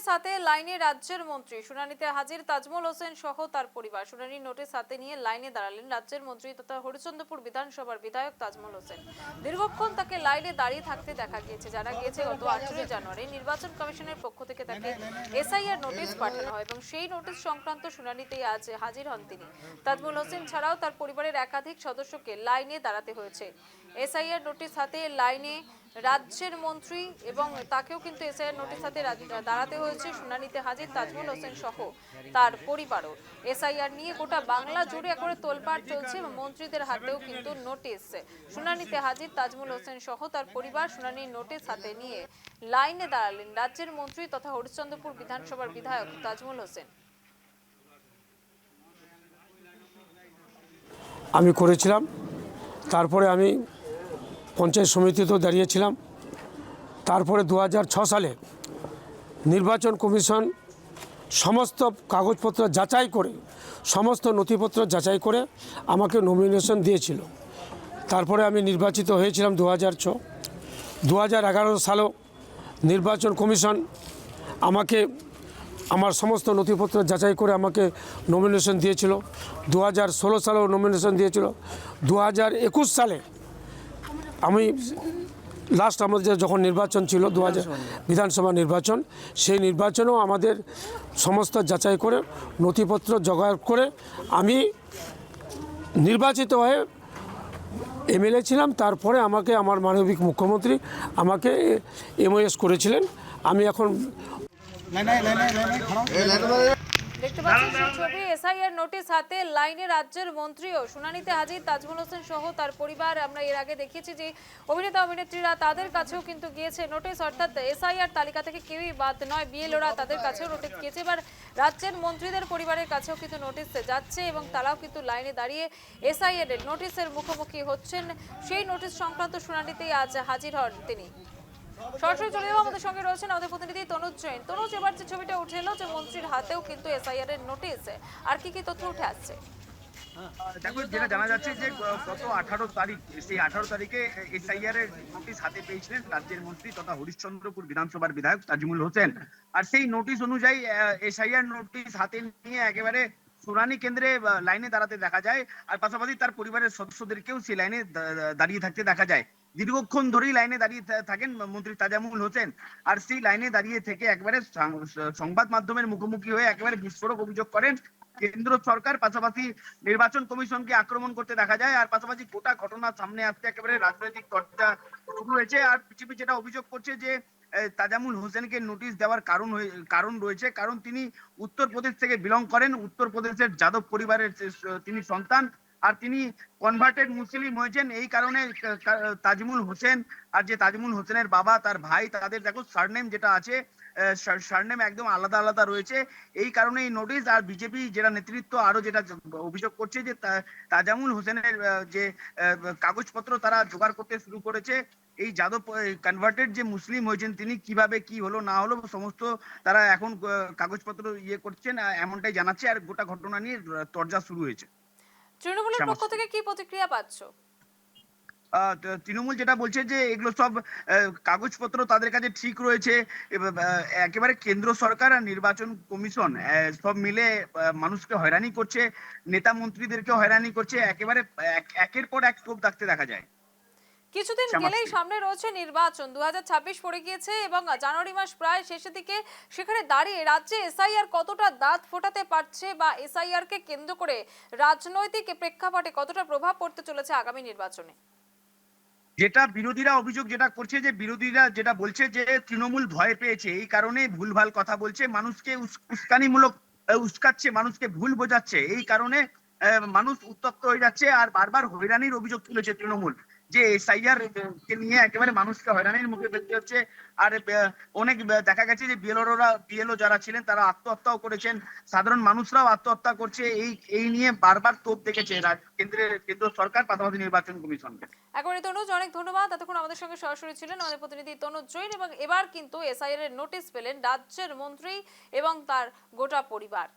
Notice হাতে লাইনে রাজ্যের মন্ত্রী, শুনানিতে হাজির তাজমল হোসেন সহ তার পরিবার। শুনানির নোটিশ হাতে নিয়ে লাইনে দাঁড়ালেন রাজ্যের মন্ত্রী তথা হরিচন্দ্রপুর বিধানসভার বিধায়ক তাজমল হোসেন। দীর্ঘক্ষণ তাকে লাইনে দাঁড়িয়ে থাকতে দেখা গিয়েছে। জানা গিয়েছে গত 18 জানুয়ারি নির্বাচন কমিশনের পক্ষ থেকে তাকে এসআইআর নোটিশ পাঠানো হয় এবং সেই নোটিশ সংক্রান্ত শুনানিতেই আজ হাজির হন তিনি। তাজমল হোসেন ছাড়াও তার পরিবারের একাধিক সদস্যকে লাইনে দাঁড়াতে হয়েছে। এসআইআর নোটিশ হাতে লাইনে রাজ্যের মন্ত্রী এবং তাকেও কিন্তু এসআইআর নোটিশ হাতে দাঁড়াতে হয়েছে। শুনানিতে হাজির তাজমল হোসেন সহ তার পরিবারও। এসআইআর নিয়ে গোটা বাংলা জুড়ে একবারে তোলপাড় চলছে এবং মন্ত্রীদের হাতেও কিন্তু নোটিশ। শুনানিতে হাজির তাজমল হোসেন সহ তার পরিবার। শুনানির নোটিশ হাতে নিয়ে লাইনে দাঁড়ালেন রাজ্যের মন্ত্রী তথা হরিচন্দ্রপুর বিধানসভার বিধায়ক তাজমল হোসেন। আমি করেছিলাম, তারপরে আমি পঞ্চায়েত সমিতিতেও দাঁড়িয়েছিলাম। তারপরে 2006 সালে নির্বাচন কমিশন সমস্ত কাগজপত্র যাচাই করে, সমস্ত নথিপত্র যাচাই করে আমাকে নমিনেশন দিয়েছিল। তারপরে আমি নির্বাচিত হয়েছিলাম 2006। 2011 সালেও নির্বাচন কমিশন আমাকে আমার সমস্ত নথিপত্র যাচাই করে আমাকে নমিনেশন দিয়েছিল। 2016 সালেও নমিনেশন দিয়েছিল। 2021 সালে আমি লাস্ট আমাদের যখন নির্বাচন ছিল 2000 বিধানসভা নির্বাচন, সেই নির্বাচনেও আমাদের সমস্ত যাচাই করে নথিপত্র জোগাড় করে আমি নির্বাচিত হয়ে এমএলএ ছিলাম। তারপরে আমাকে আমার মাননীয় মুখ্যমন্ত্রী আমাকে এমওএস করেছিলেন। আমি এখন দেখতে পাচ্ছেন সেই ছবি। এসআইআর নোটিশ হাতে লাইনে রাজ্যের মন্ত্রীও। শুনানিতে হাজির তাজমল হোসেন সহ তার পরিবার। আমরা এর আগে দেখিয়েছি যে অভিনেতা অভিনেত্রীরা তাদের কাছেও কিন্তু গিয়েছে নোটিশ, অর্থাৎ এসআইআর তালিকা থেকে কেউই বাদ নয়। বিএলওরা তাদের কাছেও নোটিশ গিয়েছে। এবার রাজ্যের মন্ত্রীদের পরিবারের কাছেও কিন্তু নোটিশ যাচ্ছে এবং তারাও কিন্তু লাইনে দাঁড়িয়ে এসআইআর এর নোটিশের মুখোমুখি হচ্ছেন। সেই নোটিশ সংক্রান্ত শুনানিতেই আজ হাজির হন তিনি। সরাসরি চলে যাবো, আমাদের সঙ্গে রয়েছেন আমাদের প্রতিনিধি তনুজ জৈন। তনুজ, এবার যে ছবিটা উঠে এলো যে মন্ত্রীর হাতেও কিন্তু এসআইআর এর নোটিশ, আর কি কি তথ্য উঠে আসছে? দেখো, যেটা জানা যাচ্ছে যে গত 18 তারিখ, সেই 18 তারিখে এসআইআর এর নোটিশ হাতে পেয়েছিলেন রাজ্যের মন্ত্রী তথা হরিশ্চন্দ্রপুর বিধানসভার বিধায়ক তাজমুল হোসেন। আর সেই নোটিশ অনুযায়ী এসআইআর নোটিশ হাতে নিয়ে একেবারে শুনানি কেন্দ্রে লাইনে দাঁড়াতে দেখা যায়। আর পাশাপাশি তার পরিবারের সদস্যদেরকেও সেই লাইনে দাঁড়িয়ে থাকতে দেখা যায়। দীর্ঘক্ষণ ধরেই লাইনে দাঁড়িয়ে থাকেন মন্ত্রী তাজমুল হোসেন। আর সেই লাইনে দাঁড়িয়ে থেকে একবারে সংবাদ মাধ্যমের মুখোমুখি হয়ে একেবারে বিস্ফোরক অভিযোগ করেন কেন্দ্র সরকার, পাশাপাশি নির্বাচন কমিশনকে আক্রমণ করতে দেখা যায়। আর পাশাপাশি গোটা ঘটনা সামনে আসতে একেবারে রাজনৈতিক চর্চা শুরু হয়েছে। আর বিজেপি যেটা অভিযোগ করছে যে তাজামুল হোসেনকে নোটিশ দেওয়ার কারণ রয়েছে, কারণ তিনি উত্তরপ্রদেশ থেকে বিলং করেন। উত্তরপ্রদেশের যাদব পরিবারের তিনি সন্তান। আর তিনি কনভার্টেড মুসলিম হয়েছেন। এই কারণে তাজমুল হোসেন আর যে তাজমুল হোসেনের বাবা, তার ভাই, তাদের দেখো সারনেম যেটা আছে, সারনেম একদম আলাদা আলাদা রয়েছে। এই কারণে এই নোটিশ। আর বিজেপি যেটা নেতৃত্ব আরো যেটা অভিযোগ করছে যে তাজামুল হোসেনের যে কাগজপত্র তারা জোগাড় করতে শুরু করেছে। এই যাদব কনভার্টেড যে মুসলিম হয়েছেন তিনি, কিভাবে কি হলো না হলো সমস্ত তারা এখন কাগজপত্র করছেন, এমনটাই জানাচ্ছে। আর গোটা ঘটনা নিয়ে তরজা শুরু হয়েছে। তৃণমূলের পক্ষ থেকে কি প্রতিক্রিয়া পাচ্ছ? তৃণমূল যেটা বলছে যে এগুলো সব কাগজপত্র তাদের কাছে ঠিক রয়েছে। একেবারে কেন্দ্র সরকার আর নির্বাচন কমিশন সব মিলে মানুষকে হয়রানি করছে, নেতা মন্ত্রীদেরকে হয়রানি করছে। একেবারে একের পর এক তোপ দাগতে দেখা যায়। কিছুদিন গেলেই সামনে রয়েছে নির্বাচন, 2026 পড়ে গিয়েছে এবং জানুয়ারি মাস প্রায় শেষের দিকে। সেখানে দাঁড়িয়ে রাজ্যে এসআইআর কতটা দাঁত ফোটাতে পারছে বা এসআইআর কে কেন্দ্র করে রাজনৈতিক প্রেক্ষাপটে কতটা প্রভাব পড়তে চলেছে আগামী নির্বাচনে? যেটা বিরোধীরা অভিযোগ যেটা করছে, যে বিরোধীরা যেটা বলছে যে তৃণমূল ভয় পেয়েছে, এই কারণে ভুলভাল কথা বলছে, মানুষকে উস্কানিমূলক উস্কাচ্ছে, মানুষকে ভুল বোঝাচ্ছে। এই কারণে মানুষ উত্তপ্ত হয়ে যাচ্ছে। আর বারবার হয়রানির অভিযোগ তুলেছে তৃণমূল, যে এসআইআর কে নিয়ে একেবারে মানুষকে হয়রানির মুখে ফেলতে হচ্ছে। আর অনেক দেখা গেছে যে বিএলও যারা ছিলেন তারা আত্মহত্যাও করেছেন, সাধারণ মানুষরাও আত্মহত্যা করছে। এই নিয়ে বারবার তোপ দেখেছে কেন্দ্র সরকার, পাশাপাশি নির্বাচন কমিশনকে। একবারে তনুজ, অনেক ধন্যবাদ। এতক্ষণ আমাদের সঙ্গে সরাসরি ছিলেন আমাদের প্রতিনিধি তনুজ জৈন। এবং এবার কিন্তু এসআইআর এর নোটিশ পেলেন রাজ্যের মন্ত্রী এবং তার গোটা পরিবার।